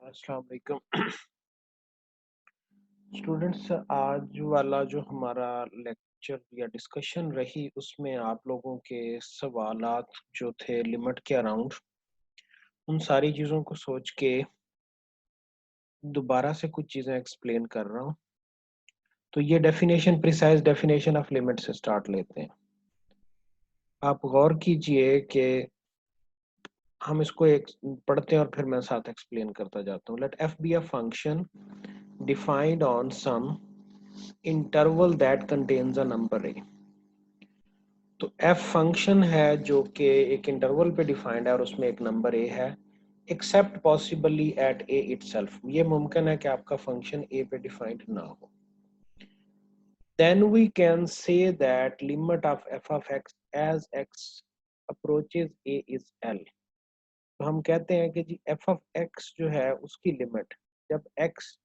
अस्सलाम वालेकुम स्टूडेंट्स। आज वाला जो हमारा लेक्चर या डिस्कशन रही उसमें आप लोगों के सवालात जो थे लिमिट के अराउंड, उन सारी चीज़ों को सोच के दोबारा से कुछ चीज़ें एक्सप्लेन कर रहा हूँ। तो ये definition, precise definition of limit से स्टार्ट लेते हैं। आप गौर कीजिए कि हम इसको एक पढ़ते हैं और फिर मैं साथ एक्सप्लेन करता जाता हूँ। Let f be a function defined on some interval that contains a number a. तो एफ फंक्शन है जो कि एक इंटरवल पे डिफाइंड है और उसमें एक नंबर ए है, एक्सेप्ट पॉसिबली एट ए इटसेल्फ। ये मुमकिन है कि आपका फंक्शन ए पे डिफाइंड ना हो। Then we can say that limit of f of x as x approaches a is l. तो हम कहते हैं कि जी एफ ऑफ एक्स जो है उसकी लिमिट जब एक्स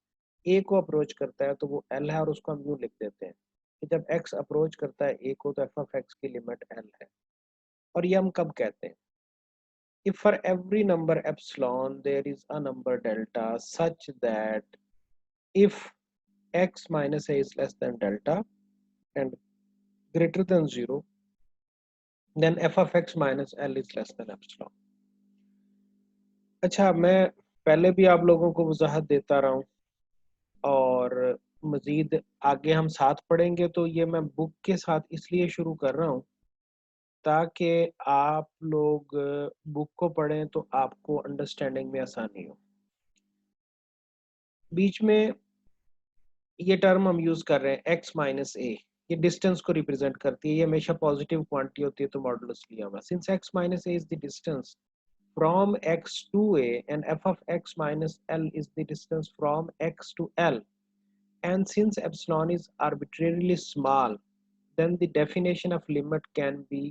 ए को अप्रोच करता है तो वो एल है, और उसको हम यूँ लिख देते हैं कि जब एक्स अप्रोच करता है ए को तो एफ ऑफ एक्स की लिमिट एल है। और ये हम कब कहते हैं? If for every number epsilon there is a number delta such that if x minus a is less than delta and greater than 0, then f of x minus l is less than epsilon. अच्छा, मैं पहले भी आप लोगों को वजाहत देता रहा हूँ और मजीद आगे हम साथ पढ़ेंगे, तो ये मैं बुक के साथ इसलिए शुरू कर रहा हूँ ताकि आप लोग बुक को पढ़ें तो आपको अंडरस्टैंडिंग में आसानी हो। बीच में ये टर्म हम यूज कर रहे हैं x माइनस ए, ये डिस्टेंस को रिप्रेजेंट करती है। ये हमेशा पॉजिटिव क्वांटिटी होती है तो मॉडुलस लिया हुआ। Since x minus a is the distance from x to a and f of x minus l is the distance from x to l, and since epsilon is arbitrarily small, then the definition of limit can be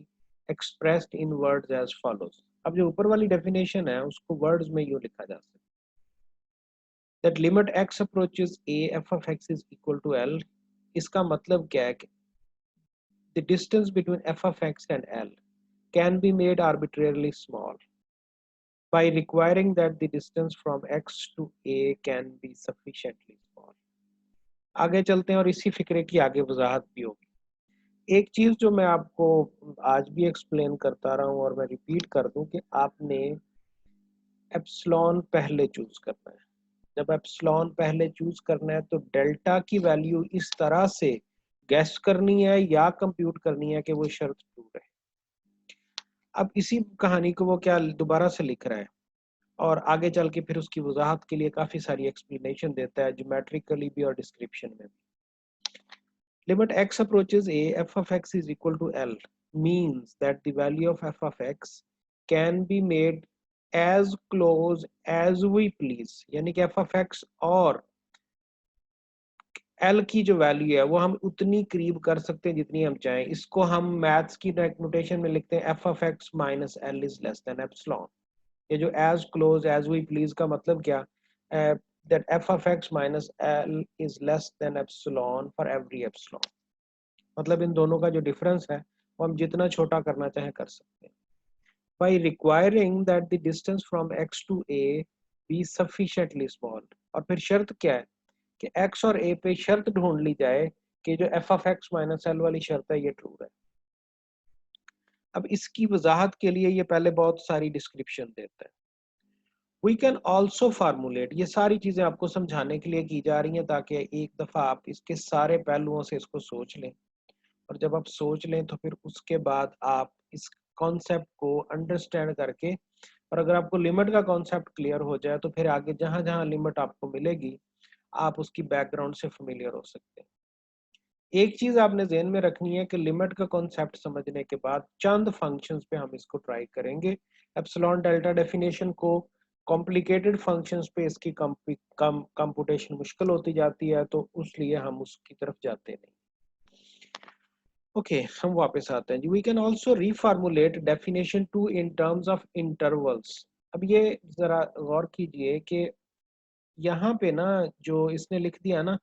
expressed in words as follows. अब जो ऊपर वाली definition है उसको words में यूँ लिखा जा सकता है that limit x approaches a f of x is equal to l। इसका मतलब क्या है कि the distance between f of x and l can be made arbitrarily small by requiring that the distance from x to a can be sufficiently small। आगे चलते हैं और इसी फिक्रे की आगे वजाहत भी होगी। एक चीज जो मैं आपको आज भी एक्सप्लेन करता रहा हूँ और मैं रिपीट कर दूं कि आपने एप्सिलॉन पहले चूज करना है। जब एप्सिलॉन पहले चूज करना है तो डेल्टा की वैल्यू इस तरह से गैस करनी है या कंप्यूट करनी है कि वो शर्त ट्रू रहे। अब इसी कहानी को वो क्या दोबारा से लिख रहा है और आगे चल के फिर उसकी वजाहत के लिए काफी सारी एक्सप्लेनेशन देता है, ज्योमेट्रिकली भी और डिस्क्रिप्शन में भी। Limit x approaches a f of x is equal to l means that the value of f of x can be made as close as we please। यानी कि f of x और l की जो value है वो हम उतनी करीब कर सकते हैं जितनी हम चाहें। इसको हम मैथ्स की नोटेशन में लिखते हैं f of x minus l is less than epsilon। ये जो as close as we please का मतलब क्या? That f of x minus l is less than epsilon for every epsilon। मतलब इन दोनों का जो डिफरेंस है वो हम जितना छोटा करना चाहे कर सकते हैं। by requiring that the distance from x to a be sufficiently small। और फिर शर्त क्या है कि x और a पे शर्त ढूंढ ली जाए कि जो f of x minus l वाली शर्त है ये ट्रू है। अब इसकी वजाहत के लिए ये पहले बहुत सारी डिस्क्रिप्शन देता है। वी कैन ऑल्सो फार्मूलेट, ये सारी चीजें आपको समझाने के लिए की जा रही हैं ताकि एक दफा आप इसके सारे पहलुओं से इसको सोच लें, और जब आप सोच लें तो फिर उसके बाद आप इस कॉन्सेप्ट को अंडरस्टैंड करके, और अगर आपको लिमिट का कॉन्सेप्ट क्लियर हो जाए तो फिर आगे जहां जहां लिमिट आपको मिलेगी आप उसकी बैकग्राउंड से फेमिलियर हो सकते हैं। एक चीज आपने ध्यान में रखनी है कि लिमिट का कॉन्सेप्ट समझने के बाद चंद फंक्शंस पे हम इसको ट्राई करेंगे। एप्सिलॉन डेल्टा डेफिनेशन को कॉम्प्लिकेटेड फंक्शंस पे इसकी कंप्यूटेशन मुश्किल होती जाती है, तो उसलिए हम उसकी तरफ जाते नहीं। ओके, हम वापस आते हैं जी। We can also reformulate definition two in terms of intervals. अब ये जरा गौर कीजिए कि यहाँ पे ना जो इसने लिख दिया ना,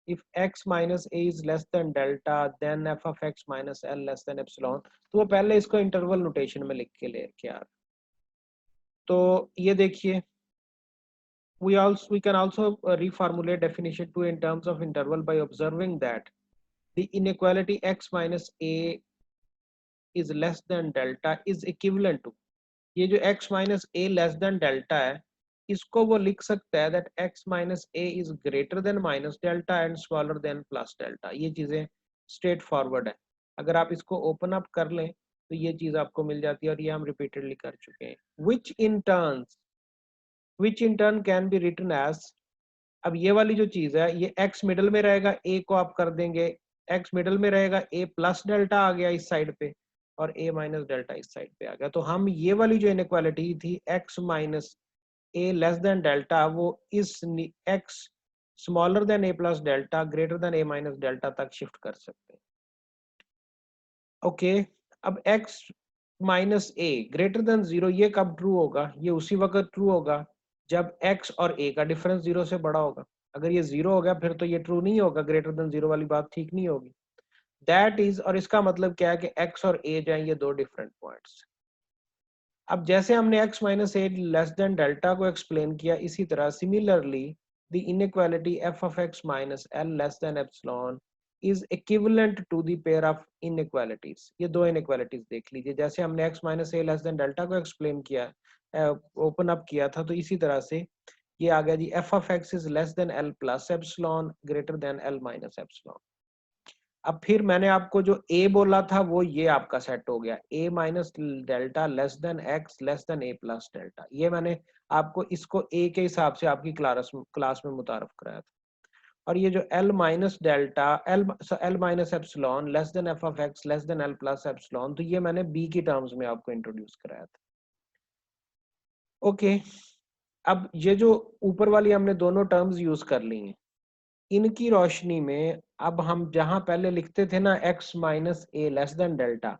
if x minus a is less than delta then f of x minus l less than epsilon, तो वो पहले इसको इंटरवल नोटेशन में लिख के ले क्या। तो ये देखिए we can also reformulate definition 2 in terms of interval by observing that the inequality x minus a is less than delta is equivalent to, ये जो x minus a less than delta है, इसको वो लिख सकता है that x minus a is greater than minus delta and smaller than plus delta. ये चीजें स्ट्रेट फॉरवर्ड है. अगर आप इसको ओपन अप कर लें तो ये चीज आपको मिल जाती है और ये हम रिपीटेडली कर चुके हैं. which in turn can be written as, अब ये वाली जो चीज है ये x मिडल में रहेगा, a को आप कर देंगे x मिडल में रहेगा, a प्लस डेल्टा आ गया इस साइड पे और a माइनस डेल्टा इस साइड पे आ गया. तो हम ये वाली जो इनइक्वालिटी थी x minus a less than delta, वो इस x smaller than a plus delta greater then a minus delta तक शिफ्ट कर सकते हैं. ओके, अब x minus a greater than 0 ये कब ट्रू होगा? ये उसी वक्त ट्रू होगा जब x और a का डिफरेंस 0 से बड़ा होगा. अगर ये 0 हो गया फिर तो ये ट्रू नहीं होगा, ग्रेटर देन 0 वाली बात ठीक नहीं होगी. दैट इज, और इसका मतलब क्या है कि x और a जो है ये दो डिफरेंट पॉइंट्स. अब जैसे हमने x माइनस ए लेस देन डेल्टा को एक्सप्लेन किया, इसी तरह similarly the inequality f of x minus l less than epsilon is equivalent to the pair of inequalities. ये दो inequalities देख लीजिए. जैसे हमने x minus a less than delta को एक्सप्लेन किया, ओपन अप किया था, तो इसी तरह से ये आ गया जी f of x is less than l plus epsilon greater than l minus epsilon. अब फिर मैंने आपको जो a बोला था वो ये आपका सेट हो गया, a minus delta less than x less than a plus delta. ये मैंने आपको इसको a के हिसाब से आपकी क्लास में मुतारफ कराया था. और ये जो l minus delta l minus epsilon less than f of x less then l plus epsilon, तो ये मैंने b की टर्म्स में आपको इंट्रोड्यूस कराया था. ओके, अब ये जो ऊपर वाली हमने दोनों टर्म्स यूज कर ली हैं, इनकी रोशनी में अब हम जहां पहले लिखते थे ना x माइनस ए लेस देन डेल्टा,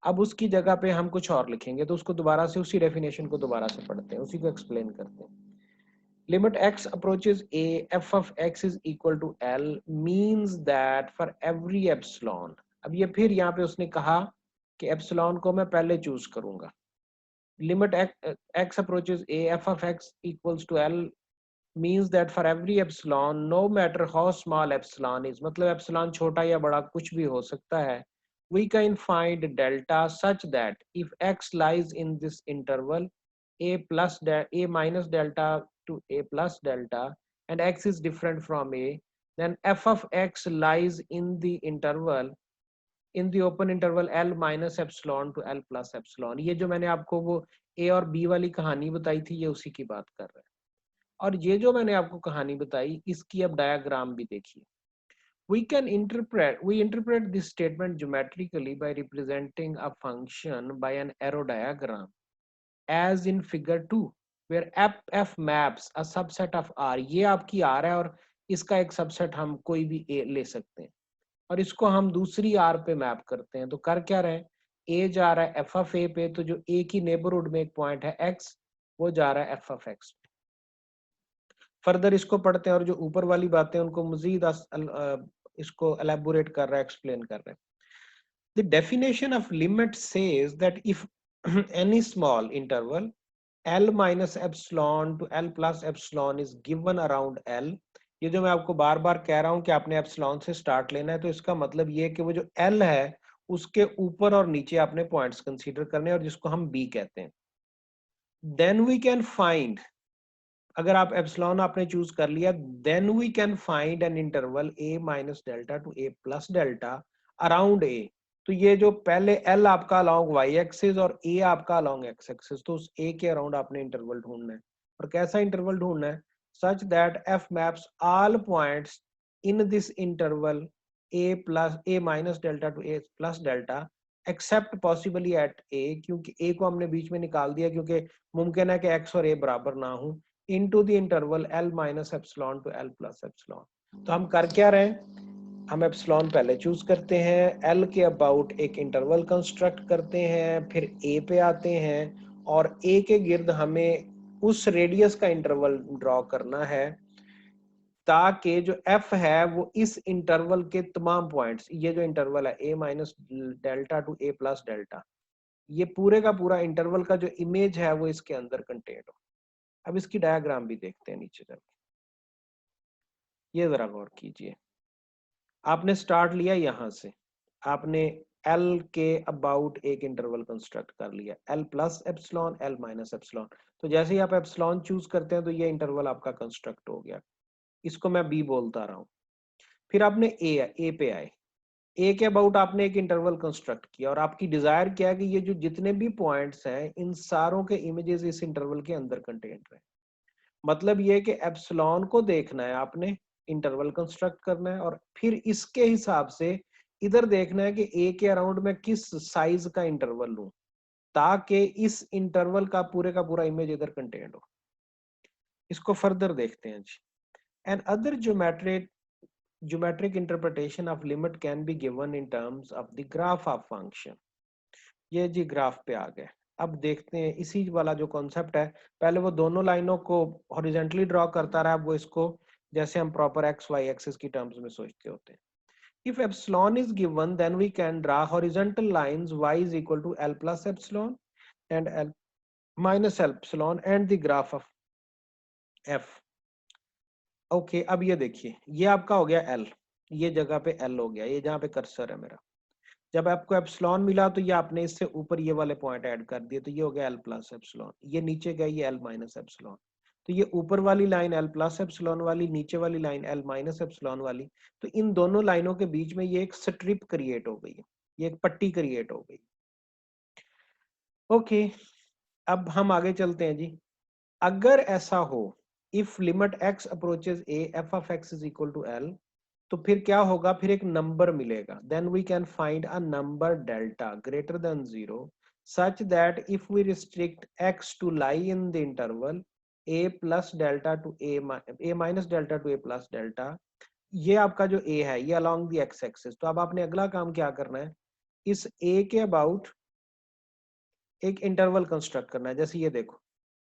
अब उसकी जगह पे हम कुछ और लिखेंगे. तो उसको दोबारा से उसी डेफिनेशन को दोबारा से पढ़ते हैं, उसी को एक्सप्लेन करते हैं. Limit x approaches a f of x is equal to l means that for every epsilon, अब ये फिर यहाँ पे उसने कहा कि एप्सिलॉन को मैं पहले चूज करूंगा. Limit x approaches a f of x equals to l means that for every epsilon, no matter how small epsilon is, मतलब epsilon छोटा या बड़ा कुछ भी हो सकता है, we can find delta such that if x lies in this interval a minus delta to a plus delta and x is different from a, then f of x lies in the interval in the open interval l minus epsilon to l plus epsilon. ये जो मैंने आपको वो a और b वाली कहानी बताई थी, ये उसी की बात कर रहा है. और ये जो मैंने आपको कहानी बताई, इसकी अब डायग्राम भी देखिए. we interpret this statement geometrically by representing a function by an arrow diagram as in figure 2 where f maps a subset of r. ये आपकी r है और इसका एक सबसेट हम कोई भी a ले सकते हैं और इसको हम दूसरी r पे मैप करते हैं. तो कर क्या रहे हैं, a जा रहा है f of a पे, तो जो a की नेबरहुड में एक पॉइंट है x, वो जा रहा है f of x. फर्दर इसको पढ़ते हैं और जो ऊपर वाली बातें उनको मजीद इसको एलैबोरेट कर रहा है, एक्सप्लेन कर रहा है. The definition of limit says that if any small interval l minus epsilon to l plus epsilon is given around l. ये जो मैं आपको बार बार कह रहा हूं कि आपने एप्सिलॉन से स्टार्ट लेना है, तो इसका मतलब ये है कि वो जो l है उसके ऊपर और नीचे आपने पॉइंट्स कंसीडर करने और जिसको हम b कहते हैं. देन वी कैन फाइंड, अगर आप एप्सिलॉन आपने चूज कर लिया, then we can find an interval a minus delta to a plus delta around a. तो ये जो पहले l आपका अलोंग y एक्सिस और a आपका अलोंग x एक्सिस, तो उस a के अराउंड आपने इंटरवल ढूंढना है. और कैसा इंटरवल ढूंढना है? Such that f maps all points in this interval a minus delta to a plus delta except possibly at a, क्योंकि a को हमने बीच में निकाल दिया क्योंकि मुमकिन है कि x और a बराबर ना हो, into the interval l minus epsilon to l plus epsilon. तो हम कर क्या रहे हैं, हम एप्सिलॉन पहले चूज करते हैं, l के अबाउट एक इंटरवल कंस्ट्रक्ट करते हैं, फिर a पे आते हैं और a के गिर्द हमें उस रेडियस का इंटरवल ड्रॉ करना है ताकि जो f है वो इस इंटरवल के तमाम पॉइंट्स, ये जो इंटरवल है a minus delta to a plus delta, ये पूरे का पूरा इंटरवल का जो इमेज है वो इसके अंदर कंटेन्ड हो. अब इसकी डायग्राम भी देखते हैं नीचे जाके, ये जरा गौर कीजिए। आपने स्टार्ट लिया यहां से, आपने एल के अबाउट एक इंटरवल कंस्ट्रक्ट कर लिया, L plus epsilon, L minus epsilon. तो जैसे ही आप एप्सिलॉन चूज करते हैं तो ये इंटरवल आपका कंस्ट्रक्ट हो गया, इसको मैं बी बोलता रहा हूं। फिर आपने ए पे आए, ए के अबाउट आपने एक इंटरवल कंस्ट्रक्ट किया और आपकी डिजायर क्या है कि ये जो जितने भी पॉइंट्स हैं इन सारों के इमेजेस इस इंटरवल के अंदर कंटेंट रहे। मतलब ये कि एप्सिलॉन को देखना है आपने, इंटरवल कंस्ट्रक्ट करना है और फिर इसके हिसाब से इधर देखना है कि ए के अराउंड में किस साइज का इंटरवल लूं ताकि इस इंटरवल का पूरा इमेज इधर कंटेंट हो। इसको फर्दर देखते हैं जी। And other geometric interpretation of limit can be given in terms of the graph of function। ये जी ग्राफ पे आ गए। अब देखते हैं इसी वाला जो कॉन्सेप्ट है, पहले वो दोनों लाइनों को हॉरिजेंटली ड्रॉ करता रहा, वो इसको जैसे हम प्रॉपर एक्स वाई एक्सिस की टर्म्स में सोचते होते हैं। If epsilon is given, then we can draw horizontal lines y is equal to L plus epsilon and L minus epsilon and the graph of f। Okay अब ये देखिए, ये आपका हो गया L, ये जगह पे L हो गया, ये जहाँ पे कर्सर है मेरा। जब आपको एप्सिलॉन मिला तो ये आपने इससे ऊपर ये वाले पॉइंट ऐड कर दिए, तो ये हो गया एल प्लस एप्सिलॉन। ये नीचे गया ये एल माइनस एप्सिलॉन। तो ये ऊपर वाली लाइन एल प्लस एप्सिलॉन वाली, नीचे वाली लाइन एल माइनस एप्सिलॉन वाली, तो इन दोनों लाइनों के बीच में ये एक स्ट्रिप क्रिएट हो गई है, ये एक पट्टी क्रिएट हो गई। ओके अब हम आगे चलते हैं जी। अगर ऐसा हो, if limit x approaches a f of x is equal to l, तो फिर क्या होगा, फिर एक नंबर मिलेगा। Then we can find a number delta greater than 0 such that if we restrict x to lie in the interval a plus delta to a minus delta to a plus delta, ये आपका जो ए है ये along the x axis. तो अब आपने अगला काम क्या करना है, इस ए के अबाउट एक इंटरवल कंस्ट्रक्ट करना है। जैसे ये देखो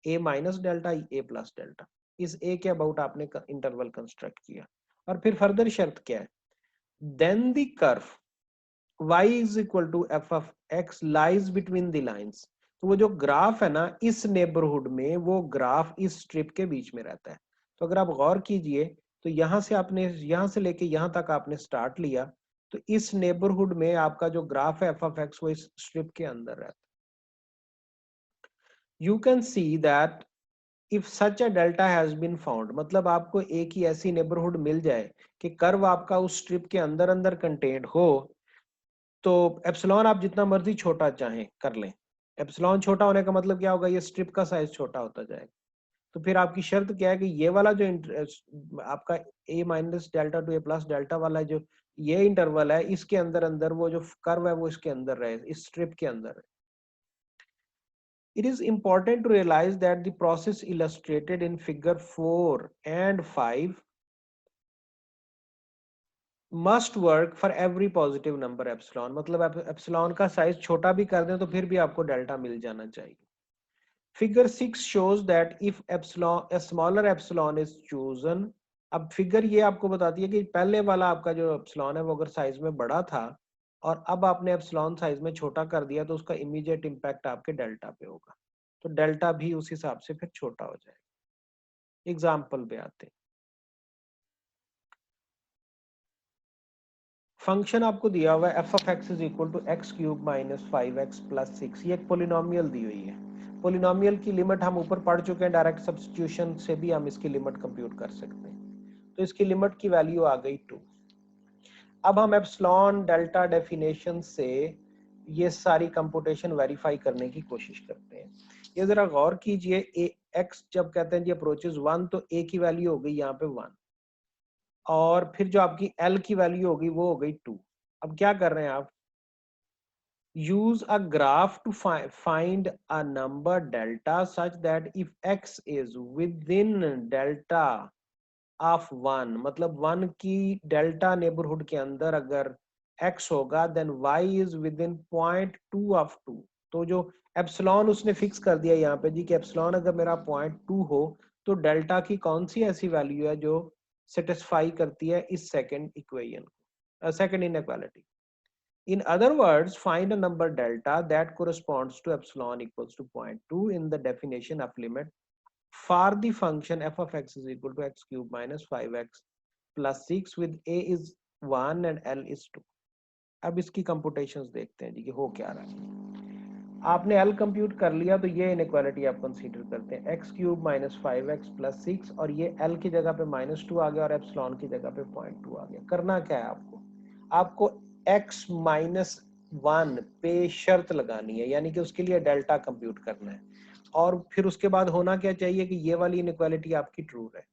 ए minus delta A plus delta, इस ए के अबाउट आपने इंटरवल कंस्ट्रक्ट किया और फिर फर्दर शर्त क्या है, then the curve y is equal to f of x lies between the lines। तो वो जो ग्राफ है ना इस नेबरहुड में, वो ग्राफ इस स्ट्रिप के बीच में रहता है। तो अगर आप गौर कीजिए तो यहां से आपने, यहां से लेके यहां तक आपने स्टार्ट लिया, तो इस नेबरहुड में आपका जो ग्राफ है f of x वो इस स्ट्रिप के अंदर रहता है। You can see that if such a delta has been found, मतलब आपको एक ही ऐसी नेबरहुड मिल जाए कि कर्व आपका उस स्ट्रिप के अंदर अंदर कंटेंट हो, तो एप्सिलॉन आप जितना मर्जी छोटा चाहें कर लें। एप्सिलॉन छोटा होने का मतलब क्या होगा, ये स्ट्रिप का साइज छोटा होता जाएगा। तो फिर आपकी शर्त क्या है कि ये वाला जो आपका ए minus delta to a plus delta वाला जो ये इंटरवल है, इसके अंदर अंदर वो जो कर्व है वो इसके अंदर रहे, इस स्ट्रिप के अंदर है। It is important to realize that the process illustrated in figure 4 and 5 must work for every positive number epsilon. मतलब एप्सिलॉन का साइज छोटा भी कर दें तो फिर भी आपको डेल्टा मिल जाना चाहिए। Figure 6 shows that if epsilon, a smaller epsilon is chosen। अब फिगर ये आपको बताती है कि पहले वाला आपका जो एप्सिलॉन है वो अगर साइज में बड़ा था और अब आपने एप्सिलॉन साइज में छोटा कर दिया, तो उसका इमीडिएट इम्पैक्ट आपके डेल्टा पे होगा। तो डेल्टा भी उस हिसाब से फिर छोटा हो जाएगा। एग्जाम्पल पे आते हैं। फंक्शन आपको दिया हुआ है f of x is equal to x cube minus 5x plus 6। ये एक पोलिनोमियल दी हुई है। पोलिनोमियल की लिमिट हम ऊपर पढ़ चुके हैं, डायरेक्ट सब्स्टिट्यूशन से भी हम इसकी लिमिट कंप्यूट कर सकते हैं। तो इसकी लिमिट की वैल्यू आ गई 2। अब हम एप्सिलॉन डेल्टा डेफिनेशन से ये सारी कंप्यूटेशन वेरीफाई करने की कोशिश करते हैं। ये जरा गौर कीजिए, ए एक्स जब कहते हैं जी अप्रोचेस 1, तो ए की वैल्यू हो गई यहाँ पे 1 और फिर जो आपकी एल की वैल्यू होगी वो हो गई 2। अब क्या कर रहे हैं आप, use a graph to find a number delta such that if x is within delta of 1, मतलब 1 की डेल्टा नेबरहुड के अंदर अगर x होगा, then y is within 0.2 of 2। तो जो एप्सिलॉन उसने फिक्स कर दिया यहाँ पे जी कि एप्सिलॉन अगर मेरा 0.2 हो तो डेल्टा की कौन सी ऐसी वैल्यू है जो सेटिस्फाई करती है इस सेकंड इक्वेशन को, second inequality. In other words, find a number delta that corresponds to epsilon equals to 0.2 in the definition of limit for the function f of x is equal to x cube minus 5x plus 6 with a is 1 and l is 2। अब इसकी computations देखते हैं जी कि हो क्या रहा है। आपने l कंप्यूट कर लिया तो ये इनइक्वालिटी आप कंसीडर करते हैं x cube minus 5x plus 6 और ये l की जगह पे -2 आ गया और एप्सिलॉन की जगह पे 0.2 आ गया। करना क्या है आपको x माइनस 1 पे शर्त लगानी है, यानी कि उसके लिए डेल्टा कंप्यूट करना है और फिर उसके बाद होना क्या चाहिए कि ये वाली इनइक्वालिटी आपकी ट्रू है,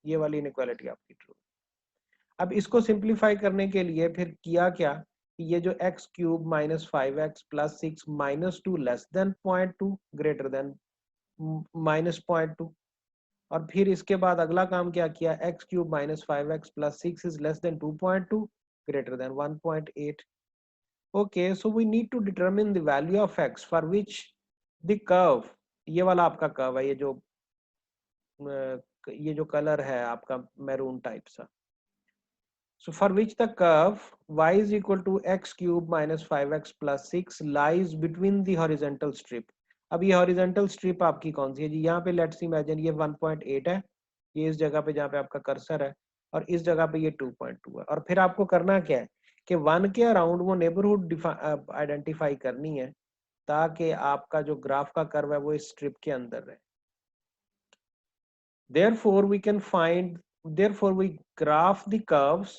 ये वाली इनइक्वालिटी आपकी ट्रू। अब इसको सिंप्लीफाई करने के लिए फिर किया क्या, ये जो x cube minus 5x plus 6 -2 less than 0.2 greater than -0.2 और फिर इसके बाद अगला काम क्या किया, x cube minus 5x plus 6 is less than 2.2 greater than 1.8। Okay, so we need to determine the value of x for which the curve, ये वाला आपका कर्व है, ये जो कलर है आपका मैरून टाइप सा। So for which the curve y is equal to x cube minus 5x plus 6 lies between the horizontal strip। अब ये horizontal strip आपकी कौन सी है जी, यहाँ पे let's imagine ये 1.8 है, ये इस जगह पे जहाँ पे आपका कर्सर है और इस जगह पे ये 2.2 है। और फिर आपको करना क्या है कि 1 के अराउंड वो नेबरहुड आइडेंटिफाई करनी है ताकि आपका जो ग्राफ का कर्व है वो इस स्ट्रिप के अंदर रहे। therefore we graph the curves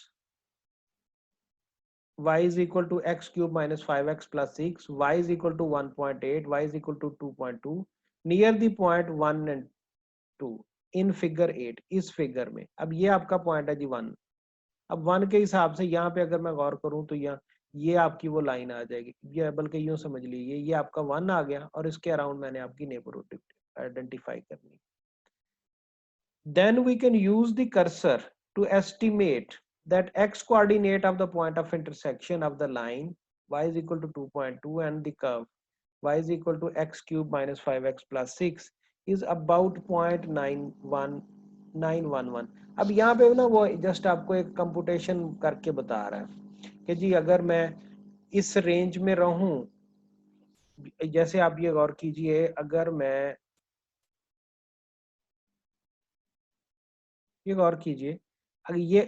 y is equal to x cube minus 5x plus 6, y is equal to 1.8, y is equal to 2.2 near the point 1 and 2 in figure 8। इस figure में अब ये आपका पॉइंट है जी 1। अब 1 के हिसाब से यहाँ पे अगर मैं गौर करूं तो यहाँ ये आपकी वो लाइन आ जाएगी, ये बल्कि यूं समझ लीजिए ये आपका 1 आ गया और इसके अराउंड मैंने आपकी नेबरहुड आइडेंटिफाई करनी। Then we can use the cursor to estimate that x coordinate of the point of intersection of the line y is equal to 2.2 and the curve y is equal to x cube minus 5x plus 6 is about 0.911। अब यहाँ पे ना वो just आपको एक computation करके बता रहा है कि जी अगर मैं इस रेंज में रहूं, जैसे आप ये गौर कीजिए, अगर मैं ये गौर कीजिए, अगर ये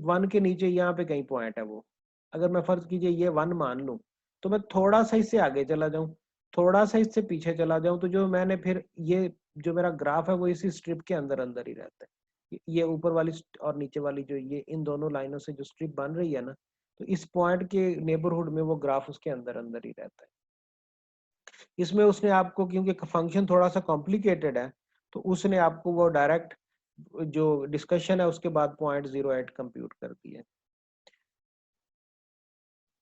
1 के नीचे यहाँ पे कहीं पॉइंट है वो, अगर मैं फर्ज कीजिए ये 1 मान लूं तो मैं थोड़ा सा इससे आगे चला जाऊं, थोड़ा सा इससे पीछे चला जाऊं तो जो मैंने फिर ये जो मेरा ग्राफ है वो इसी स्ट्रिप के अंदर अंदर ही रहता है। ये ऊपर वाली और नीचे वाली जो ये इन दोनों लाइनों से जो स्ट्रिप बन रही है ना, तो इस पॉइंट के नेबरहुड में वो ग्राफ उसके अंदर अंदर ही रहता है। इसमें उसने आपको, क्योंकि फंक्शन थोड़ा सा कॉम्प्लिकेटेड है, तो उसने आपको वो डायरेक्ट जो डिस्कशन है उसके बाद 0.08 कंप्यूट कर दिया।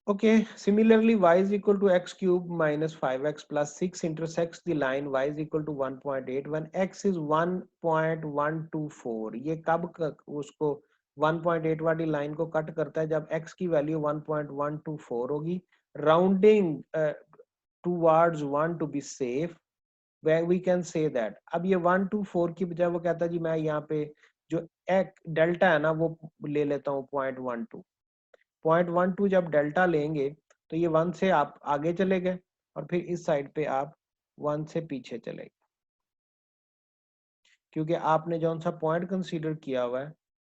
Okay, similarly y is equal to x cube minus 5x plus 6 intersects the line y is equal to 1.8 when x is 1.124। ये कब उसको 1.8 वाली लाइन को कट करता है, जब x की वैल्यू 1.124 होगी, rounding towards 1 to be safe, where we can say that। अब ये 1 to 4 की बजाय वो कहता है जी मैं यहाँ पे जो एक डेल्टा है ना वो ले लेता हूँ 0.12 जब डेल्टा लेंगे तो ये 1 से आप आगे चले गए और फिर इस साइड पे आप 1 से पीछे चले गए, क्योंकि आपने जो सा पॉइंट कंसीडर किया हुआ है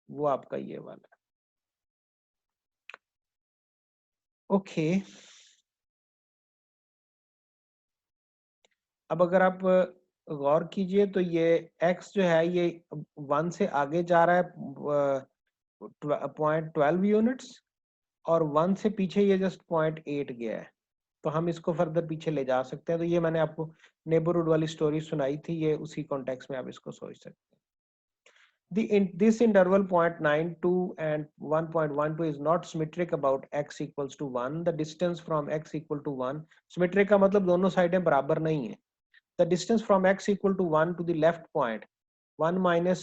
वो आपका ये वाला है। ओके, अब अगर आप गौर कीजिए तो ये x जो है ये 1 से आगे जा रहा है 0.12 यूनिट्स और 1 से पीछे ये जस्ट 0.8 गया है, तो हम इसको फर्दर पीछे ले जा सकते हैं। तो ये मैंने आपको नेबरहुड वाली स्टोरी सुनाई थी, ये उसी कॉन्टेक्स्ट में आप इसको सोच सकते हैं। This interval 0.92 and 1.12 is not symmetric about x equals to 1। The distance from x equal to 1, symmetric का मतलब दोनों साइडें बराबर नहीं है। The distance from x equal to 1 to the left point 1 minus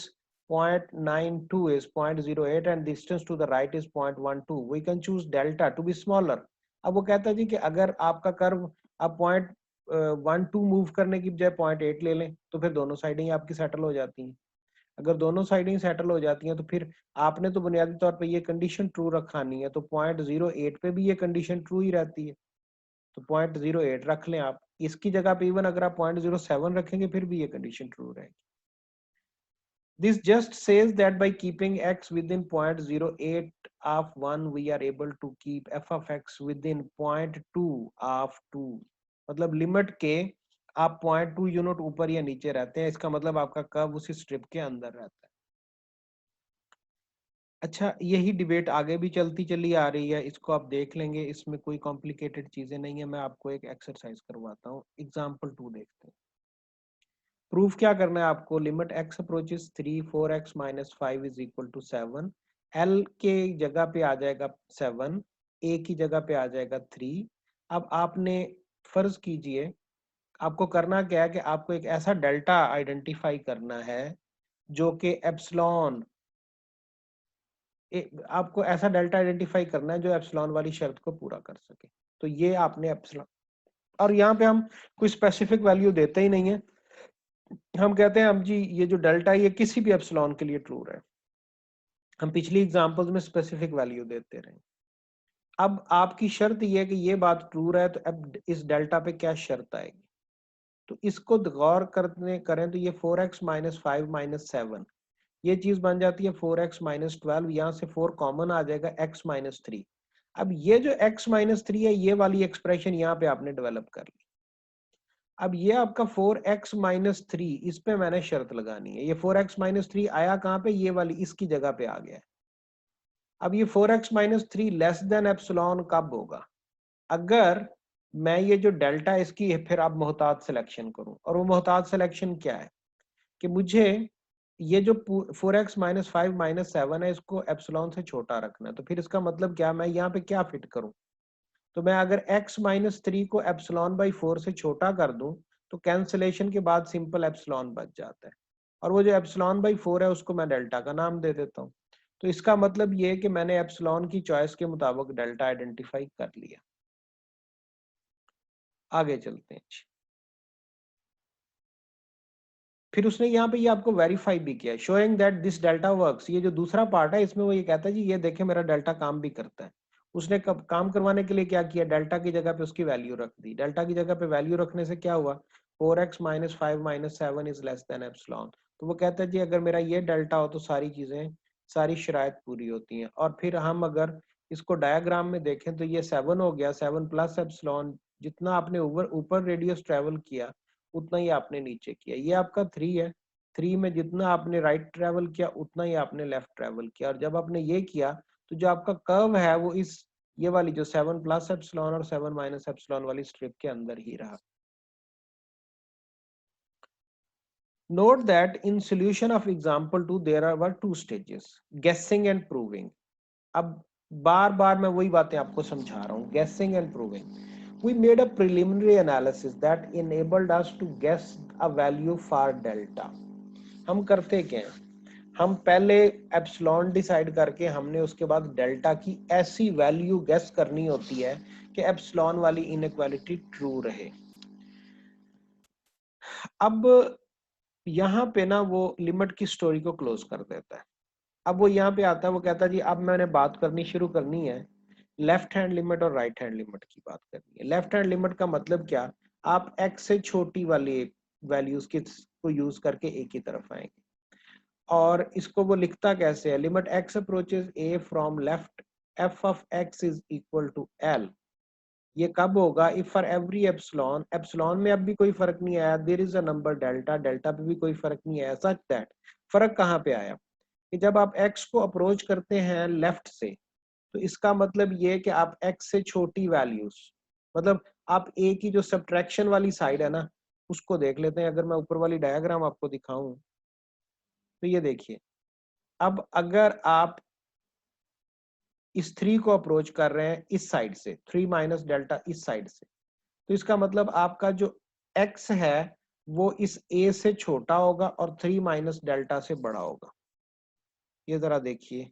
0.92 is 0.08 and distance to the right is 0.12। We can choose delta to be smaller। अब वो कहता है जी कि अगर आपका कर्व आप 0.12 मूव करने की बजाय 0.8 ले लें तो फिर दोनों साइडें ही आपकी सेटल हो जाती हैं। अगर दोनों साइडें सेटल हो जाती हैं तो फिर आपने तो बुनियादी तौर पे ये कंडीशन ट्रू रखानी है, तो 0.08 पे भी ये कंडीशन ट्रू ही रहती है, तो 0.08 रख लें आप। इसकी जगह पे इवन अगर आप 0.07 रखेंगे फिर भी ये कंडीशन ट्रू रहेगी। This just says that by keeping x within 0.08 of 1 we are able to keep f of x within 0.2 of 2। मतलब लिमिट के आप 0.2 यूनिट ऊपर या नीचे रहते हैं, इसका मतलब आपका कर्व उसी स्ट्रिप के अंदर रहता है। अच्छा, यही डिबेट आगे भी चलती चली आ रही है, इसको आप देख लेंगे, इसमें कोई कॉम्प्लिकेटेड चीजें नहीं है। मैं आपको एक एक्सरसाइज करवाता हूँ, एग्जाम्पल 2 देखते हैं। प्रूफ क्या करना है आपको, limit x approaches 3 4x minus 5 is equal to 7। l के जगह पे आ जाएगा 7, a की जगह पे आ जाएगा 3। अब आपने फर्ज कीजिए, आपको करना क्या है कि आपको एक ऐसा डेल्टा आइडेंटिफाई करना है जो कि एप्सिलॉन, आपको ऐसा डेल्टा आइडेंटिफाई करना है जो एप्सिलॉन वाली शर्त को पूरा कर सके। तो ये आपने एप्सिलॉन, और यहाँ पे हम कोई स्पेसिफिक वैल्यू देते ही नहीं है, हम कहते हैं हम जी ये जो डेल्टा है ये किसी भी एप्सिलॉन के लिए ट्रू है। हम पिछली एग्जांपल्स में स्पेसिफिक वैल्यू देते रहे। अब आपकी शर्त ये है कि ये बात ट्रू है, तो अब इस डेल्टा पे क्या शर्त आएगी, तो इसको गौर करने करें तो ये 4x माइनस 5 माइनस 7 ये चीज बन जाती है 4x माइनस 12, यहाँ से 4 कॉमन आ जाएगा x माइनस 3। अब ये जो x माइनस 3 है ये वाली एक्सप्रेशन यहाँ पे आपने डेवलप कर ली। अब ये आपका 4x माइनस 3, इस पे मैंने शर्त लगानी है। ये 4x माइनस 3 आया कहाँ पे, ये वाली इसकी जगह पे आ गया है। अब ये 4x minus 3 less than epsilon कब होगा, अगर मैं ये जो डेल्टा इसकी है फिर अब मोहताज सिलेक्शन करूं। और वो मोहताज सिलेक्शन क्या है कि मुझे ये जो 4x माइनस 5 माइनस 7 है इसको एप्सिलॉन से छोटा रखना है। तो फिर इसका मतलब क्या, मैं यहाँ पे क्या फिट करूं, तो मैं अगर x माइनस 3 को एप्सिलॉन बाई 4 से छोटा कर दूं तो कैंसिलेशन के बाद सिंपल एप्सिलॉन बच जाता है, और वो जो एप्सिलॉन बाई 4 है उसको मैं डेल्टा का नाम दे देता हूँ। तो इसका मतलब ये है कि मैंने एप्सिलॉन की चॉइस के मुताबिक डेल्टा आइडेंटिफाई कर लिया। आगे चलते हैं। फिर उसने यहाँ पे ये आपको वेरीफाई भी किया, showing that this delta works. ये जो दूसरा पार्ट है इसमें वो ये कहता है जी ये देखे मेरा डेल्टा काम भी करता है। उसने कब काम करवाने के लिए क्या किया, डेल्टा की जगह पे उसकी वैल्यू रख दी। डेल्टा की जगह पे वैल्यू रखने से क्या हुआ, 4x minus 5 minus 7 is less than epsilon. तो वो कहता है जी अगर मेरा ये डेल्टा हो तो सारी चीजें, सारी शराइत पूरी होती हैं। और फिर हम अगर इसको डायग्राम में देखें तो ये 7 हो गया, 7 प्लस एप्सिलॉन, जितना आपने ऊपर ऊपर रेडियस ट्रेवल किया उतना ही आपने नीचे किया। ये आपका 3 है, 3 में जितना आपने राइट ट्रेवल किया उतना ही आपने लेफ्ट ट्रेवल किया। और जब आपने ये किया तो जो आपका कर्व है वो इस ये वाली जो 7 प्लस एप्सिलॉन और 7 माइनस एप्सिलॉन वाली स्ट्रिप के अंदर ही रहा। Note that in solution of example 2 there were two stages, guessing and proving। अब बार बार मैं वही बातें आपको समझा रहा हूँ, guessing and proving। We made a preliminary analysis that enabled us to guess a value for delta। हम करते क्या हैं, हम पहले एप्सिलॉन डिसाइड करके हमने उसके बाद डेल्टा की ऐसी वैल्यू गेस करनी होती है कि एप्सिलॉन वाली इनइक्वालिटी ट्रू रहे। अब यहाँ पे ना वो लिमिट की स्टोरी को क्लोज कर देता है। अब वो यहाँ पे आता है, वो कहता है जी अब मैंने बात करनी शुरू करनी है लेफ्ट हैंड लिमिट और राइट हैंड लिमिट की बात करनी है। लेफ्ट हैंड लिमिट का मतलब क्या, आप x से छोटी वाली वैल्यूज को यूज करके a की तरफ आएंगे। और इसको वो लिखता कैसे है, limit x approaches a from left f of x is equal to l। ये कब होगा, if for every epsilon, epsilon में अब भी कोई फर्क नहीं आया, there is a number delta, delta पे भी कोई फर्क नहीं आया, सच दैट फर्क कहाँ पे आया कि जब आप x को अप्रोच करते हैं लेफ्ट से तो इसका मतलब ये कि आप x से छोटी वैल्यूज, मतलब आप a की जो सब्ट्रैक्शन वाली साइड है ना उसको देख लेते हैं। अगर मैं ऊपर वाली डायग्राम आपको दिखाऊं तो ये देखिए, अब अगर आप इस 3 को अप्रोच कर रहे हैं इस साइड से, 3 माइनस डेल्टा इस साइड से, तो इसका मतलब आपका जो x है वो इस a से छोटा होगा और 3 माइनस डेल्टा से बड़ा होगा। ये जरा देखिए,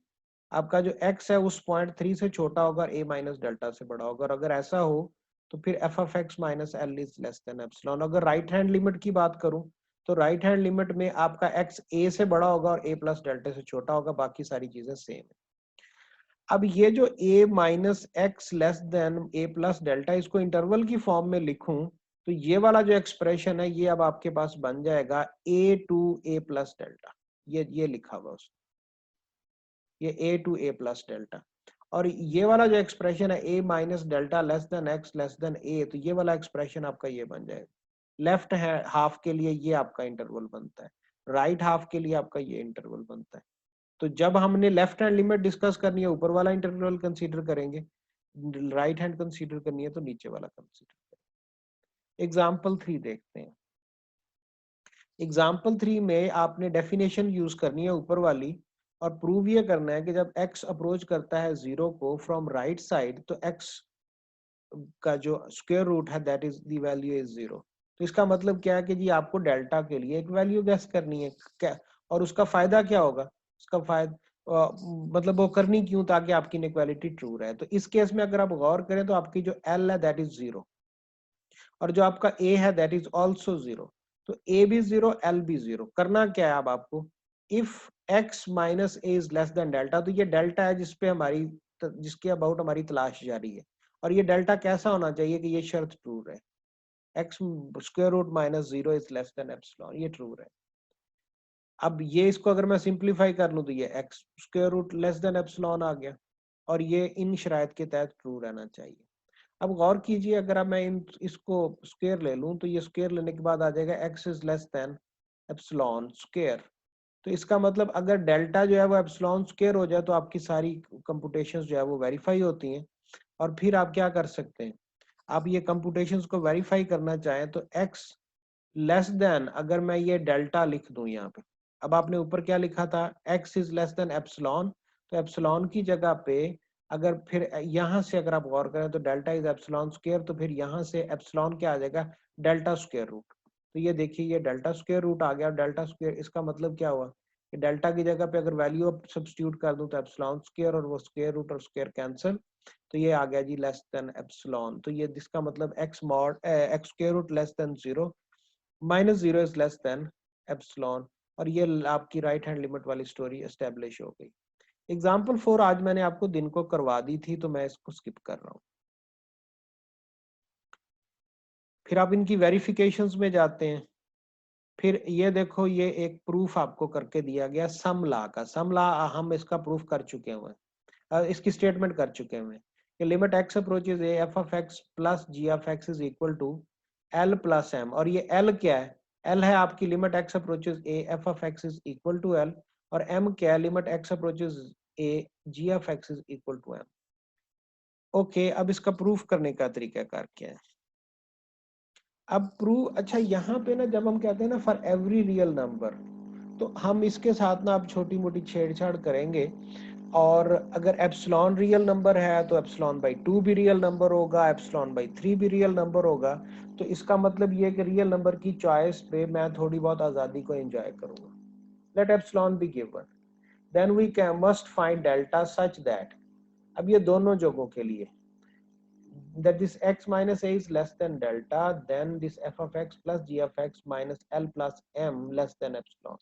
आपका जो x है उस पॉइंट 3 से छोटा होगा और a माइनस डेल्टा से बड़ा होगा। और अगर ऐसा हो तो फिर f of x minus L is less than epsilon. अगर राइट हैंड लिमिट की बात करूं तो राइट हैंड लिमिट में आपका x a से बड़ा होगा और a प्लस डेल्टा से छोटा होगा, बाकी सारी चीजें सेम है। अब ये जो a minus x less than a plus delta, इसको इंटरवल की फॉर्म में लिखूं तो ये वाला जो एक्सप्रेशन है ये अब आपके पास बन जाएगा a to a plus delta. ये लिखा हुआ उसमें, ये a to a plus delta. और ये वाला जो एक्सप्रेशन है a minus delta less than x less than a, तो ये वाला एक्सप्रेशन आपका ये बन जाएगा। लेफ्ट है हाफ के लिए ये आपका इंटरवल बनता है, राइट हाफ के लिए आपका ये इंटरवल बनता है। तो जब हमने लेफ्ट हैंड लिमिट डिस्कस करनी है ऊपर वाला इंटरवल कंसीडर करेंगे, राइट हैंड कंसीडर करनी है तो नीचे वाला कंसीडर करेंगे। एग्जाम्पल 3 देखते हैं। एग्जाम्पल 3 में आपने डेफिनेशन यूज करनी है ऊपर वाली, और प्रूव ये करना है कि जब x अप्रोच करता है 0 को फ्रॉम राइट साइड, तो x का जो स्क्वायर रूट है that is the value is 0। तो इसका मतलब क्या है कि जी आपको डेल्टा के लिए एक वैल्यू गेस करनी है क्या, और उसका फायदा क्या होगा, उसका फायदा मतलब वो करनी क्यों, ताकि आपकी इनइक्वालिटी ट्रू रहे। तो इस केस में अगर आप गौर करें तो आपकी जो L है दैट इज 0, और जो आपका A है दैट इज ऑल्सो 0। तो A भी 0 L भी 0। करना क्या है अब आपको, if x minus a is less than delta, तो ये डेल्टा है जिसपे हमारी जिसके अबाउट हमारी तलाश जारी है, और ये डेल्टा कैसा होना चाहिए कि ये शर्त ट्रू रहे, x square root minus 0 is less than epsilon, ये ट्रू रहे। अब ये इसको अगर मैं सिंप्लीफाई कर लूं तो ये x square root less than epsilon आ गया, और ये इन शराइत के तहत ट्रू रहना चाहिए। अब गौर कीजिए, अगर अब मैं इसको स्क्वायर ले लूं तो ये स्क्वायर लेने के बाद आ जाएगा x is less than epsilon square. तो इसका मतलब अगर डेल्टा जो है वो एप्सिलॉन स्क्वायर हो जाए तो आपकी सारी कंप्यूटेशंस जो है वो वेरीफाई होती हैं, और फिर आप क्या कर सकते हैं, आप ये कंप्यूटेशंस को वेरीफाई करना चाहें तो x लेस देन, अगर मैं ये डेल्टा लिख दूं यहाँ पे, अब आपने ऊपर क्या लिखा था, x is less than epsilon, तो एप्सिलॉन की जगह पे अगर फिर यहाँ से अगर आप गौर करें तो डेल्टा इज एप्सिलॉन स्क्वायर, तो फिर यहाँ से एप्सिलॉन क्या आ जाएगा, डेल्टा स्क्वायर रूट। तो ये देखिए ये डेल्टा स्क्वायर रूट आ गया, डेल्टा स्क्वायर, इसका मतलब क्या हुआ कि डेल्टा की जगह पे अगर वैल्यू सब्स्टिट्यूट कर दूं तो एप्सिलॉन स्क्वायर और वो स्क्वायर रूट और स्क्वायर कैंसिल, तो ये आ गया जी लेस देन एप्सिलॉन। तो ये जिसका मतलब x mod x square root less than 0 minus 0 is less than epsilon, और ये आपकी राइट हैंड लिमिट वाली स्टोरी एस्टेब्लिश हो गई। एग्जाम्पल 4 आज मैंने आपको दिन को करवा दी थी, तो मैं इसको स्किप कर रहा हूँ। फिर आप इनकी वेरिफिकेशंस में जाते हैं। फिर ये देखो, ये एक प्रूफ आपको करके दिया गया सम ला का। सम ला हम इसका प्रूफ कर चुके हुए हैं, इसकी स्टेटमेंट कर चुके हुए हैं कि limit x approaches a f of x plus g of x is equal to l plus m, और ये l क्या है, l है आपकी limit x approaches a f of x is equal to l, और m क्या है, limit x approaches a g of x is equal to m। Okay, अब इसका प्रूफ करने का तरीका कार क्या है। अब प्रूफ, अच्छा यहाँ पे ना जब हम कहते हैं ना फॉर एवरी रियल नंबर, तो हम इसके साथ ना अब छोटी मोटी छेड़छाड़ करेंगे, और अगर एप्सिलॉन रियल नंबर है तो एप्सिलॉन बाई 2 भी रियल नंबर होगा, एप्सिलॉन बाई 3 भी रियल नंबर होगा। तो इसका मतलब ये कि रियल नंबर की चॉइस पे मैं थोड़ी बहुत आज़ादी को एंजॉय करूंगा। Let epsilon be given, then we can must find delta such that, अब ये दोनों जगहों के लिए that this x minus a is less than delta, then this f of x plus g of x minus l plus m less than epsilon।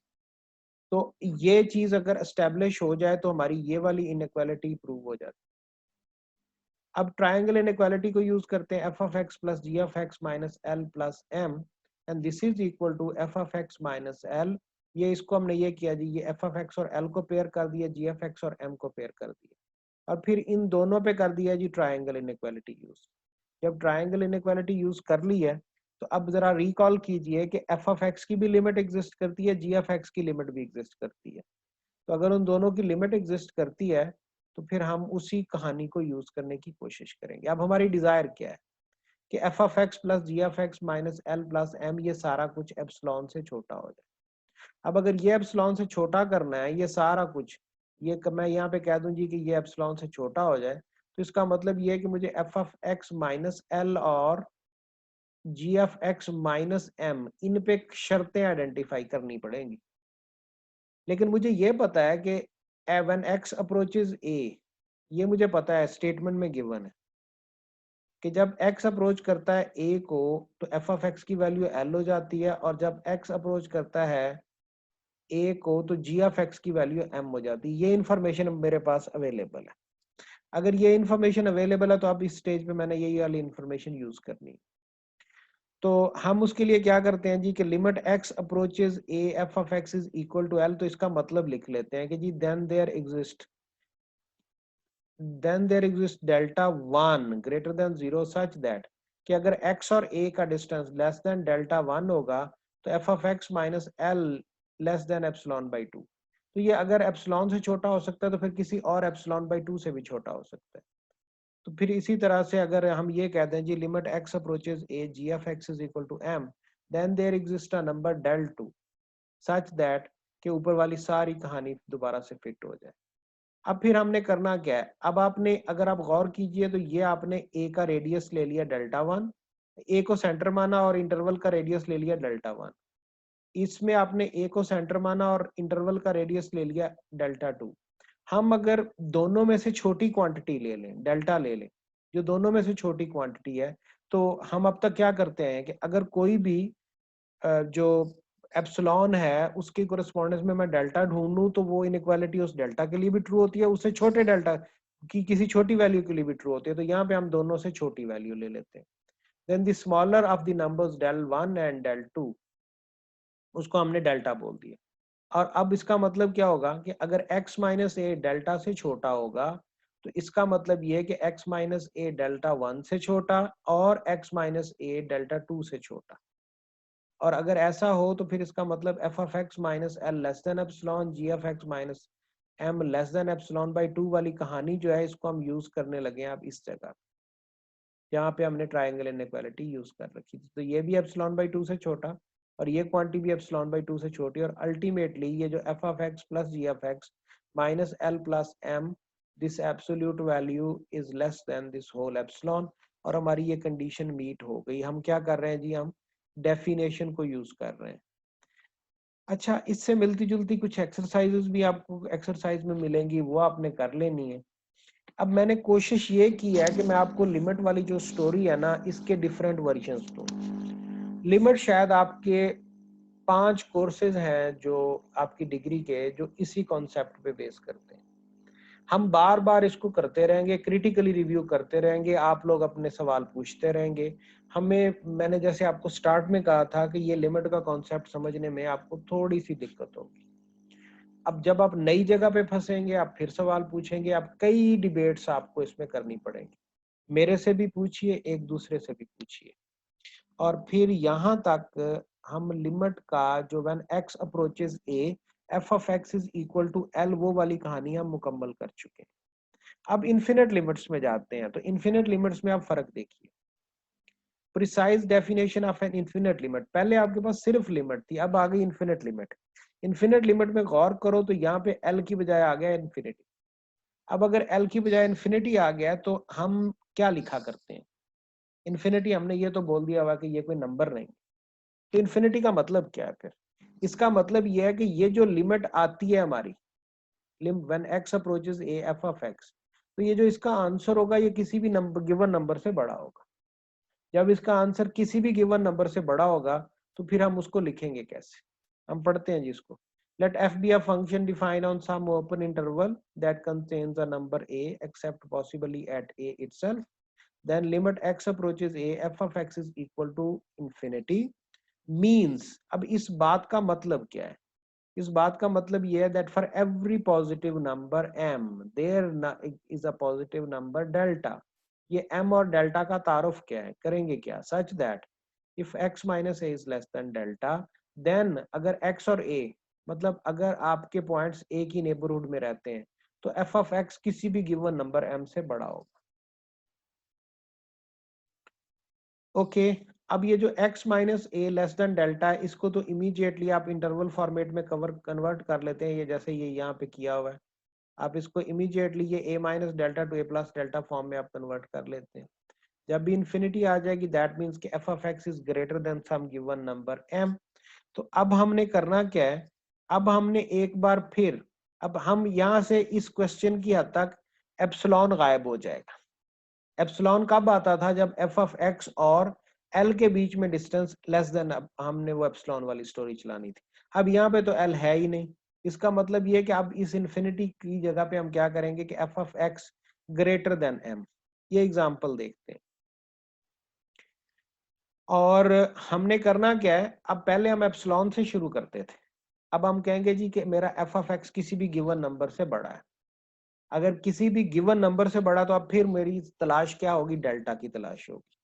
तो ये चीज अगर एस्टेब्लिश हो जाए तो हमारी ये वाली इनइक्वालिटी प्रूव हो जाती है। अब ट्रायंगल इनइक्वालिटी को यूज करते हैं, f of x plus g of x minus l plus m and this is equal to f of x minus l। ये इसको हमने ये किया जी, ये f of x और l को पेयर कर दिया, g of x और m को पेयर कर दिया, और फिर इन दोनों पे कर दिया जी ट्रायंगल इनइक्वालिटी यूज। जब ट्रायंगल इनइक्वालिटी यूज कर ली है तो अब जरा रिकॉल कीजिए कि f of x की भी लिमिट एग्जिस्ट करती है, g of x की लिमिट भी एग्जिस्ट करती है। तो अगर उन दोनों की लिमिट एग्जिस्ट करती है तो फिर हम उसी कहानी को यूज करने की कोशिश करेंगे। अब हमारी डिजायर क्या है कि f of x plus g of x minus l plus m ये सारा कुछ एप्सिलॉन से छोटा हो जाए। अब अगर ये एप्सिलॉन से छोटा करना है, ये सारा कुछ, ये मैं यहाँ पे कह दूं जी कि ये एप्सिलॉन से छोटा हो जाए, तो इसका मतलब ये है कि मुझे f of x minus l और g of x minus m इन पे शर्तें आइडेंटिफाई करनी पड़ेंगी। लेकिन मुझे ये पता है कि when x approaches a, ये मुझे पता है, स्टेटमेंट में गिवन है कि जब x अप्रोच करता है a को तो f of x की वैल्यू l हो जाती है, और जब x अप्रोच करता है a को तो g of x की वैल्यू m हो जाती है। ये इंफॉर्मेशन मेरे पास अवेलेबल है। अगर ये इंफॉर्मेशन अवेलेबल है तो अब इस स्टेज पे मैंने यही वाली इंफॉर्मेशन यूज करनी है। तो हम उसके लिए क्या करते हैं जी कि limit x approaches a f of x is equal to l, तो इसका मतलब लिख लेते हैं कि जी then there exist delta 1 greater than 0 such that कि अगर x और a का डिस्टेंस लेस देन डेल्टा 1 होगा तो f of x minus l less than epsilon by 2। तो ये अगर एप्सिलॉन से छोटा हो सकता है तो फिर किसी और एप्सिलॉन बाई 2 से भी छोटा हो सकता है। तो फिर इसी तरह से अगर हम ये कहते हैं जी limit x approaches a g of x is equal to m, then there exist a number del 2 such that कि ऊपर वाली सारी कहानी दोबारा से फिट हो जाए। अब फिर हमने करना क्या है, अब आपने अगर आप गौर कीजिए तो ये आपने a का रेडियस ले लिया डेल्टा 1, a को सेंटर माना और इंटरवल का रेडियस ले लिया डेल्टा 1। इसमें आपने a को सेंटर माना और इंटरवल का रेडियस ले लिया डेल्टा 2। हम अगर दोनों में से छोटी क्वांटिटी ले लें, डेल्टा ले लें, जो दोनों में से छोटी क्वांटिटी है, तो हम अब तक क्या करते हैं कि अगर कोई भी जो एप्सिलॉन है उसके कोरेस्पॉन्डेंस में मैं डेल्टा ढूंढूं तो वो इनइक्वालिटी उस डेल्टा के लिए भी ट्रू होती है, उससे छोटे डेल्टा की किसी छोटी वैल्यू के लिए भी ट्रू होती है। तो यहाँ पे हम दोनों से छोटी वैल्यू ले लेते हैं। Then the smaller of the numbers del 1 and del 2, उसको हमने डेल्टा बोल दिया। और अब इसका मतलब क्या होगा कि अगर x माइनस ए डेल्टा से छोटा होगा तो इसका मतलब ये है कि x माइनस ए डेल्टा 1 से छोटा और x माइनस ए डेल्टा 2 से छोटा। और अगर ऐसा हो तो फिर इसका मतलब f of x minus l less than epsilon, g of x minus m less than epsilon by 2 वाली कहानी जो है इसको हम यूज करने लगे हैं अब इस जगह, जहाँ पे हमने ट्रायंगल इनइक्वालिटी यूज कर रखी थी। तो ये भी एप्सिलॉन बाई 2 से छोटा और ये क्वांटिटी भी एप्सिलॉन बाई 2 से छोटी, और अल्टीमेटली ये जो f of x plus g of x minus l plus m, this absolute value is less than this whole epsilon, और हमारी ये कंडीशन मीट हो गई। हम क्या कर रहे हैं जी, हम डेफिनेशन को यूज कर रहे हैं। अच्छा, इससे मिलती जुलती कुछ एक्सरसाइजेस भी आपको एक्सरसाइज में मिलेंगी, वो आपने कर लेनी है। अब मैंने कोशिश ये की है कि मैं आपको लिमिट वाली जो स्टोरी है ना इसके डिफरेंट वर्जन्स दूं। लिमिट शायद आपके 5 कोर्सेज हैं जो आपकी डिग्री के जो इसी कॉन्सेप्ट पे बेस करते हैं। हम बार बार इसको करते रहेंगे, क्रिटिकली रिव्यू करते रहेंगे, आप लोग अपने सवाल पूछते रहेंगे। मैंने जैसे आपको स्टार्ट में कहा था कि ये लिमिट का कॉन्सेप्ट समझने में आपको थोड़ी सी दिक्कत होगी। अब जब आप नई जगह पे फंसेंगे आप फिर सवाल पूछेंगे, आप कई डिबेट्स आपको इसमें करनी पड़ेंगी, मेरे से भी पूछिए, एक दूसरे से भी पूछिए। और फिर यहाँ तक हम लिमिट का जो when x approaches a f of x is equal to l वो वाली कहानी हम मुकम्मल कर चुके हैं। अब इन्फिनिट लिमिट्स में जाते हैं। तो इन्फिनिट लिमिट्स में आप फर्क देखिए। Precise definition of an infinite limit, पहले आपके पास सिर्फ लिमिट थी, अब आ गई इन्फिनिट लिमिट। इन्फिनिट लिमिट में गौर करो तो यहाँ पे l की बजाय आ गया इन्फिनिटी। अब अगर l की बजाय इन्फिनिटी आ गया तो हम क्या लिखा करते हैं, इन्फिनिटी हमने ये तो बोल दिया हुआ कि ये कोई नंबर नहीं। तो इन्फिनिटी का मतलब क्या है फिर, इसका मतलब ये है कि ये जो लिमिट आती है हमारी when x approaches a f of x, तो ये जो इसका आंसर होगा ये किसी भी नंबर गिवन नंबर से बड़ा होगा। जब इसका आंसर किसी भी गिवन नंबर से बड़ा होगा तो फिर हम उसको लिखेंगे कैसे, हम पढ़ते हैं जी इसको। Let f be a function defined on some open interval that contains a number a except possibly at a itself, then limit x approaches a f of x is equal to infinity means। अब इस बात का मतलब क्या है, इस बात का मतलब यह है that for every positive number m there is a positive number delta। ये m और डेल्टा का तारुफ क्या है, करेंगे क्या, such that if x minus a is less than delta, then अगर x और a मतलब अगर आपके पॉइंट्स a की नेबरहुड में रहते हैं तो f of x किसी भी गिवन नंबर m से बड़ा होगा। ओके अब ये जो x माइनस ए लेस देन डेल्टा है इसको तो इमीडिएटली आप इंटरवल फॉर्मेट में कन्वर्ट कर लेते हैं, ये जैसे ये यहाँ पे किया हुआ है। आप इसको इमीडिएटली ये a minus delta to a plus delta form में आप कन्वर्ट कर लेते हैं। जब भी इन्फिनिटी आ जाएगी दैट मीन्स कि f of x is greater than some given number m। तो अब हमने करना क्या है, अब हमने एक बार फिर, अब हम यहाँ से इस क्वेश्चन की हद तक एप्सिलॉन गायब हो जाएगा। एप्सिलॉन कब आता था, जब f of x और l के बीच में डिस्टेंस लेस देन, हमने वो एप्सिलॉन वाली स्टोरी चलानी थी। अब यहाँ पे तो l है ही नहीं, इसका मतलब ये कि अब इस इन्फिनिटी की जगह पे हम क्या करेंगे कि f of x greater than m। ये एग्जांपल देखते हैं। और हमने करना क्या है, अब पहले हम एप्सिलॉन से शुरू करते थे, अब हम कहेंगे जी कि मेरा एफ ऑफ एक्स किसी भी गिवन नंबर से बड़ा है। अगर किसी भी गिवन नंबर से बड़ा तो अब फिर मेरी तलाश क्या होगी, डेल्टा की तलाश होगी।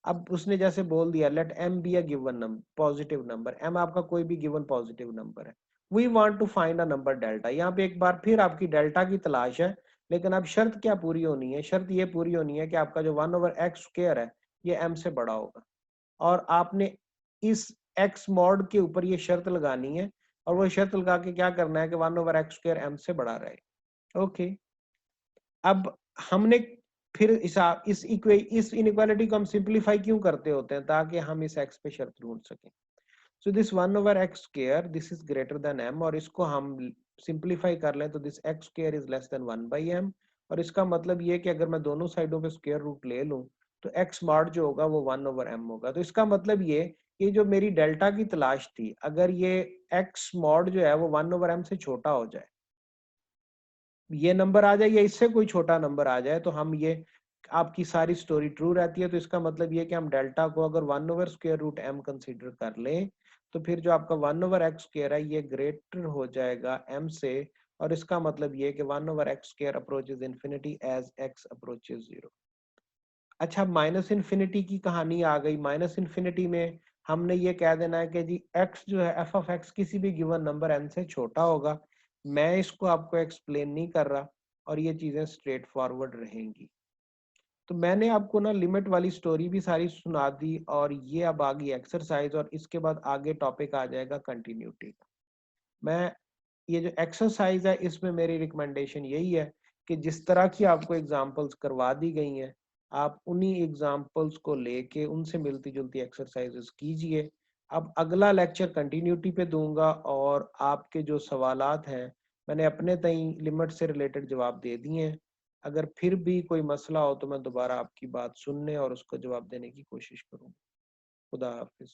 अब उसने जैसे बोल दिया let m be a given number, positive number, m आपका कोई भी गिवन पॉजिटिव नंबर है, we want to find a number delta. यहाँ पे एक बार फिर आपकी डेल्टा की तलाश है, लेकिन अब शर्त क्या पूरी होनी है, शर्त ये पूरी होनी है कि आपका जो 1/x² है ये m से बड़ा होगा, और आपने इस x मॉड के ऊपर ये शर्त लगानी है, और वो शर्त लगा के क्या करना है कि 1/x² m से बड़ा रहे। ओके, अब हमने फिर इस इनइक्वालिटी को हम सिंपलीफाई क्यों करते होते हैं, ताकि हम इस x पे शर्त ढूंढ सकें। So this 1/x², this is greater then m, और इसको हम सिंपलीफाई कर लें तो this x² is less then 1/m, और इसका मतलब ये कि अगर मैं दोनों साइडों पे स्क्वायर रूट ले लूं तो x मॉड जो होगा वो 1/m होगा। तो इसका मतलब ये जो मेरी डेल्टा की तलाश थी, अगर ये x मॉड जो है वो 1/m से छोटा हो जाए, ये नंबर आ जाए या इससे कोई छोटा नंबर आ जाए, तो हम ये आपकी सारी स्टोरी ट्रू रहती है। तो इसका मतलब ये कि हम डेल्टा को अगर 1/√m कंसीडर कर लें, तो फिर जो आपका 1/x² है ये ग्रेटर हो जाएगा m से, और इसका मतलब ये कि 1/x² approaches infinity as x approaches 0। अच्छा, माइनस इन्फिनिटी की कहानी आ गई। माइनस इन्फिनिटी में हमने ये कह देना है कि जी x जो है f ऑफ x किसी भी गिवन नंबर n से छोटा होगा। मैं इसको आपको एक्सप्लेन नहीं कर रहा, और ये चीजें स्ट्रेट फॉरवर्ड रहेंगी। तो मैंने आपको ना लिमिट वाली स्टोरी भी सारी सुना दी, और ये अब आ गई एक्सरसाइज, और इसके बाद आगे टॉपिक आ जाएगा कंटिन्यूटी का। मैं ये जो एक्सरसाइज है इसमें मेरी रिकमेंडेशन यही है कि जिस तरह की आपको एग्जांपल्स करवा दी गई हैं, आप उन्हीं एग्जांपल्स को लेके उनसे मिलती जुलती एक्सरसाइजेस कीजिए। अब अगला लेक्चर कंटिन्यूटी पे दूंगा, और आपके जो सवालात हैं मैंने अपने तई लिमिट से रिलेटेड जवाब दे दिए हैं। अगर फिर भी कोई मसला हो तो मैं दोबारा आपकी बात सुनने और उसको जवाब देने की कोशिश करूँगा। खुदा हाफिज।